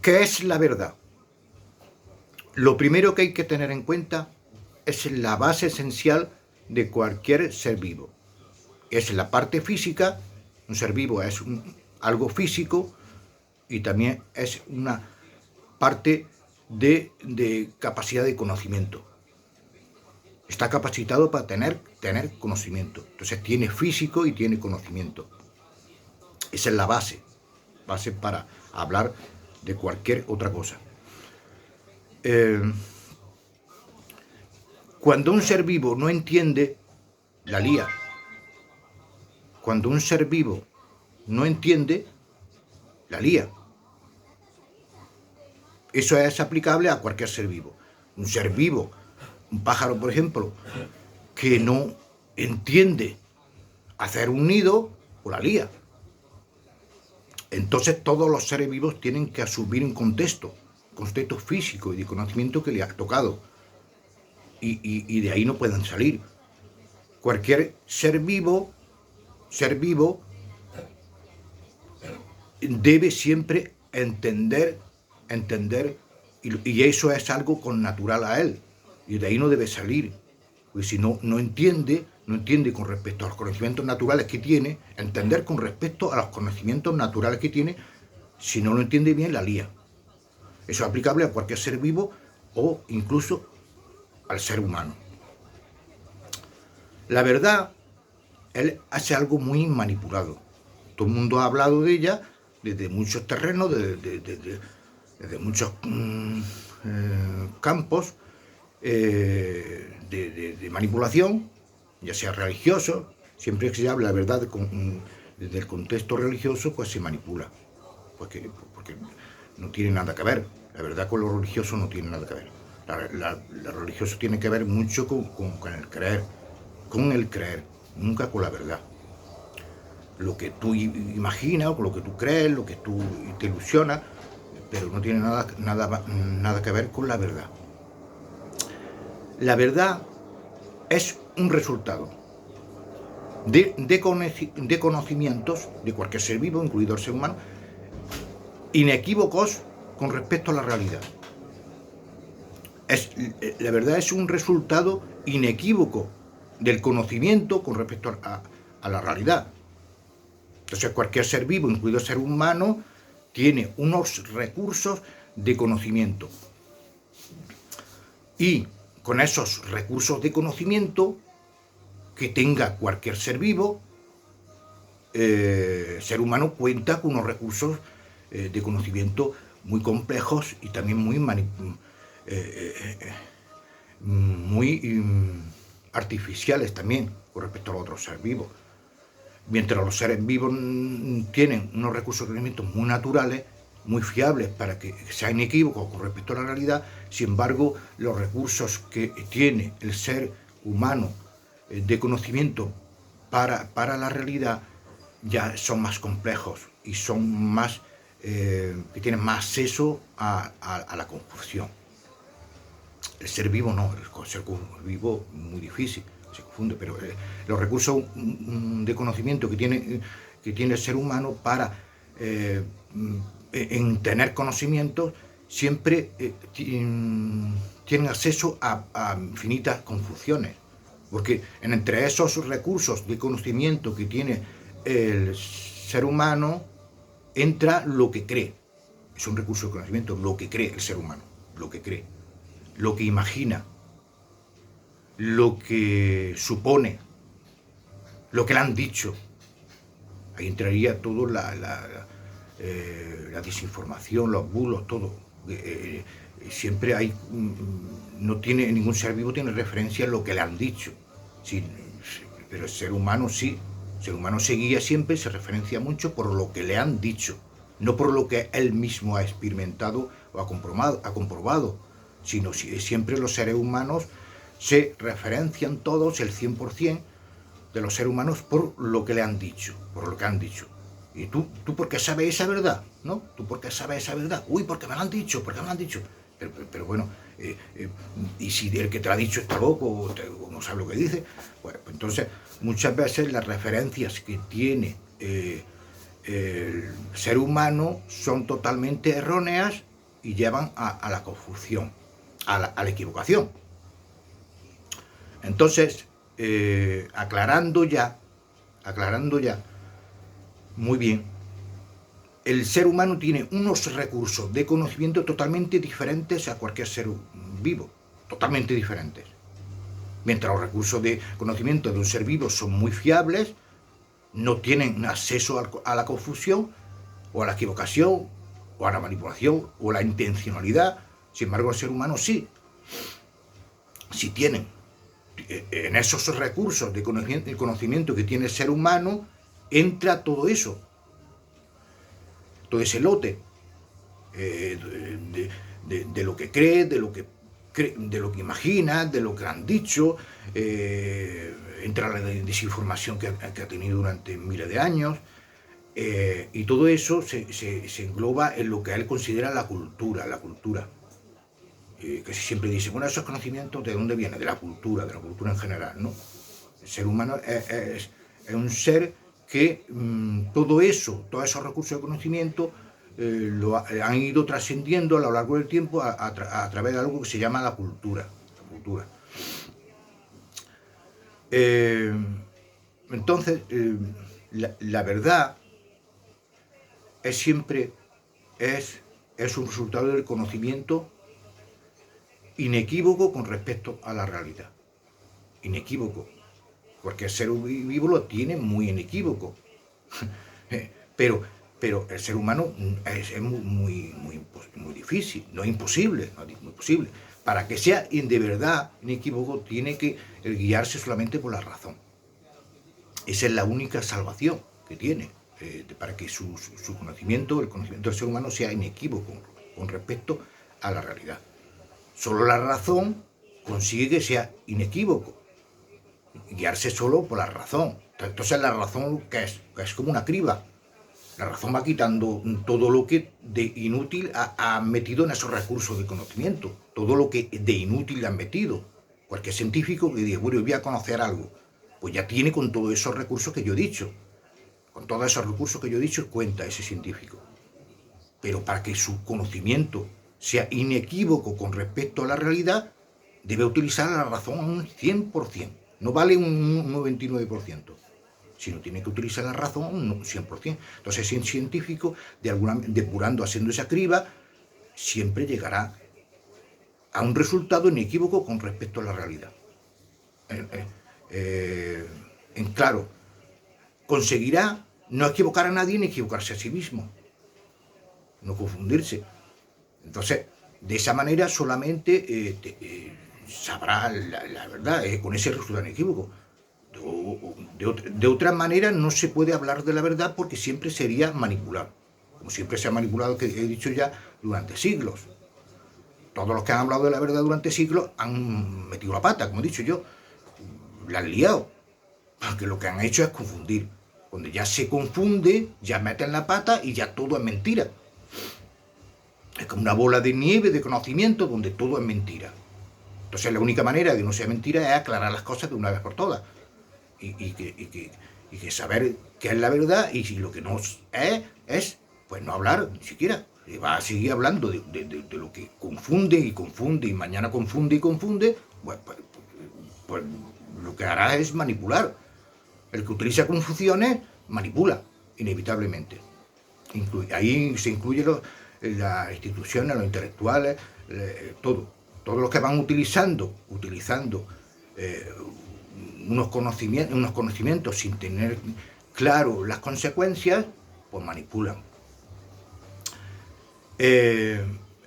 ¿Qué es la verdad? Lo primero que hay que tener en cuenta es la base esencial de cualquier ser vivo. Es la parte física. Un ser vivo es algo físico y también es una parte de capacidad de conocimiento. Está capacitado para tener conocimiento. Entonces tiene físico y tiene conocimiento. Esa es la base para hablar de cualquier otra cosa. Cuando un ser vivo no entiende, la lía. Cuando un ser vivo no entiende, la lía. Eso es aplicable a cualquier ser vivo. Un ser vivo, un pájaro, por ejemplo, que no entiende hacer un nido, o la lía. Entonces todos los seres vivos tienen que asumir un contexto físico y de conocimiento que le ha tocado. Y de ahí no pueden salir. Cualquier ser vivo debe siempre entender, y eso es algo connatural a él, y de ahí no debe salir, porque si no entiende con respecto a los conocimientos naturales que tiene, entender con respecto a los conocimientos naturales que tiene, si no lo entiende bien, la lía. Eso es aplicable a cualquier ser vivo o incluso al ser humano. La verdad, él hace algo muy manipulado. Todo el mundo ha hablado de ella desde muchos terrenos, desde muchos campos de manipulación, ya sea religioso. Siempre que se habla la verdad desde el contexto religioso, pues se manipula, porque no tiene nada que ver. La verdad con lo religioso no tiene nada que ver. La religioso tiene que ver mucho con el creer, nunca con la verdad. Lo que tú imaginas, lo que tú crees, lo que tú te ilusionas, pero no tiene nada que ver con la verdad. La verdad es un resultado de conocimientos de cualquier ser vivo, incluido el ser humano, inequívocos con respecto a la realidad. La verdad es un resultado inequívoco del conocimiento con respecto a la realidad. Entonces cualquier ser vivo, incluido el ser humano, tiene unos recursos de conocimiento. Y con esos recursos de conocimiento que tenga cualquier ser vivo, ser humano cuenta con unos recursos de conocimiento muy complejos y también muy artificiales también con respecto a los otros seres vivos. Mientras los seres vivos tienen unos recursos de conocimiento muy naturales, muy fiables para que sean inequívocos con respecto a la realidad, sin embargo, los recursos que tiene el ser humano de conocimiento para la realidad ya son más complejos y son más que tienen más acceso a la confusión. El ser vivo no, el ser vivo muy difícil, se confunde, pero los recursos de conocimiento que tiene el ser humano para en tener conocimientos siempre tienen acceso a infinitas confusiones, porque entre esos recursos de conocimiento que tiene el ser humano entra lo que cree. Es un recurso de conocimiento, lo que cree el ser humano, lo que cree, lo que imagina, lo que supone, lo que le han dicho. Ahí entraría todo la desinformación, los bulos, todo. Siempre hay, no tiene, ningún ser vivo tiene referencia a lo que le han dicho. Sí, pero el ser humano sí. El ser humano se guía siempre, se referencia mucho por lo que le han dicho, no por lo que él mismo ha experimentado o ha comprobado, sino siempre los seres humanos se referencian todos, el 100% de los seres humanos, por lo que le han dicho, por lo que han dicho. ¿Y tú por qué sabes esa verdad? ¿No? ¿Tú por qué sabes esa verdad? Uy, porque me lo han dicho, Pero bueno, y si el que te lo ha dicho está loco o no sabe lo que dice, pues entonces muchas veces las referencias que tiene el ser humano son totalmente erróneas y llevan a la confusión, a la equivocación. Entonces, aclarando ya, muy bien, el ser humano tiene unos recursos de conocimiento totalmente diferentes a cualquier ser vivo, totalmente diferentes. Mientras los recursos de conocimiento de un ser vivo son muy fiables, no tienen acceso a la confusión, o a la equivocación, o a la manipulación, o a la intencionalidad. Sin embargo, el ser humano sí tienen. En esos recursos de conocimiento que tiene el ser humano entra todo eso, todo ese lote de lo que cree, de lo que imagina, de lo que han dicho, entra la desinformación que ha tenido durante miles de años, y todo eso se engloba en lo que él considera la cultura. Que siempre dice, bueno, esos conocimientos, ¿de dónde vienen? De la cultura en general, ¿no? El ser humano es un ser que todo eso, todos esos recursos de conocimiento han ido trascendiendo a lo largo del tiempo a través de algo que se llama la cultura. Entonces, la verdad siempre es un resultado del conocimiento inequívoco con respecto a la realidad. Inequívoco. Porque el ser vivo lo tiene muy inequívoco. Pero el ser humano es muy difícil, no es imposible, muy posible. Para que sea de verdad inequívoco, tiene que guiarse solamente por la razón. Esa es la única salvación que tiene, para que su conocimiento, el conocimiento del ser humano, sea inequívoco con respecto a la realidad. Solo la razón consigue que sea inequívoco, guiarse solo por la razón. Entonces la razón, ¿qué es? Es como una criba. La razón va quitando todo lo que de inútil ha metido en esos recursos de conocimiento, todo lo que de inútil le han metido. Cualquier científico que diga, bueno, voy a conocer algo, pues ya tiene con todos esos recursos que yo he dicho. Con todos esos recursos que yo he dicho cuenta ese científico. Pero para que su conocimiento sea inequívoco con respecto a la realidad, debe utilizar la razón a un 100%. No vale un 99%, sino tiene que utilizar la razón a un 100%. Entonces, si un científico, depurando, haciendo esa criba, siempre llegará a un resultado inequívoco con respecto a la realidad. Claro, conseguirá no equivocar a nadie ni equivocarse a sí mismo, no confundirse. Entonces, de esa manera solamente sabrá la verdad, con ese resultado inequívoco. De otra manera no se puede hablar de la verdad, porque siempre sería manipular, como siempre se ha manipulado, que he dicho ya, durante siglos. Todos los que han hablado de la verdad durante siglos han metido la pata, como he dicho yo, la han liado, porque lo que han hecho es confundir. Cuando ya se confunde, ya meten la pata y ya todo es mentira. Es como una bola de nieve de conocimiento donde todo es mentira. Entonces la única manera de que no sea mentira es aclarar las cosas de una vez por todas. Y que saber qué es la verdad, y si lo que no es pues no hablar ni siquiera. Y va a seguir hablando de lo que confunde y mañana confunde, pues lo que hará es manipular. El que utiliza confusiones manipula, inevitablemente. Ahí se incluye las instituciones, los intelectuales, todos los que van utilizando unos conocimientos sin tener claro las consecuencias, pues manipulan.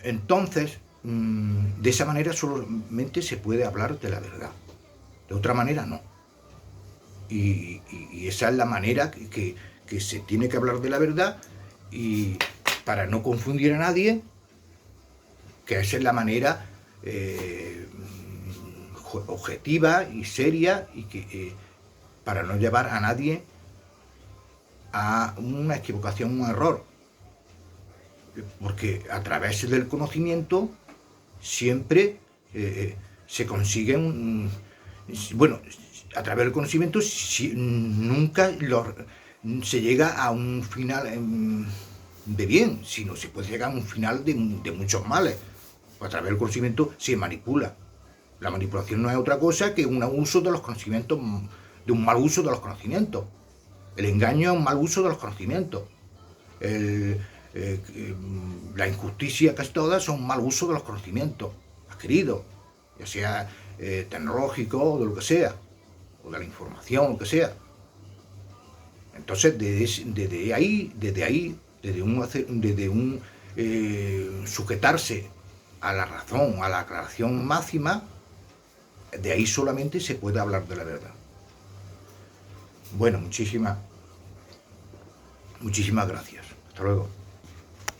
Entonces, de esa manera solamente se puede hablar de la verdad. De otra manera, no. Y esa es la manera que se tiene que hablar de la verdad, y para no confundir a nadie, que esa es la manera objetiva y seria, y que para no llevar a nadie a una equivocación, un error, porque a través del conocimiento siempre se consiguen, a través del conocimiento nunca se llega a un final de bien, sino se puede llegar a un final de muchos males. A través del conocimiento se manipula. La manipulación no es otra cosa que un abuso de los conocimientos, de un mal uso de los conocimientos. El engaño es un mal uso de los conocimientos. La injusticia, casi todas, son un mal uso de los conocimientos adquiridos, ya sea tecnológico o de lo que sea, o de la información, lo que sea. Entonces, desde ahí, desde un sujetarse a la razón, a la aclaración máxima, de ahí solamente se puede hablar de la verdad. Bueno, muchísimas gracias. Hasta luego.